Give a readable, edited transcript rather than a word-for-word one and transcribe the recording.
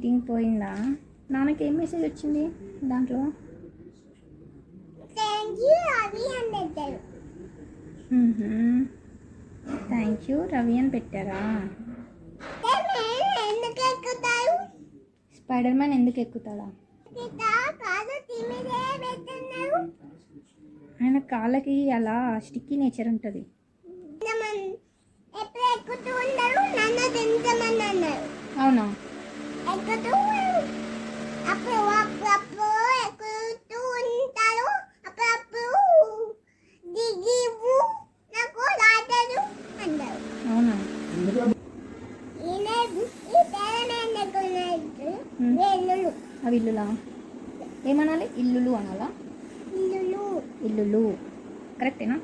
Meeting పోయిందా? నాన్నకి ఏం మెసేజ్ వచ్చింది దాంట్లో? థ్యాంక్ యూ రవి అని పెట్టారా? స్పైడర్ మ్యాన్ ఎందుకు ఎక్కుతాడా? ఆయన కాళ్ళకి అలా స్టిక్కీ నేచర్ ఉంటుంది. అవునా? అవునా? అవి ఇల్లులా? ఏమనాలి? ఇల్లులు అనాలా? ఇల్లులు కరెక్టేనా?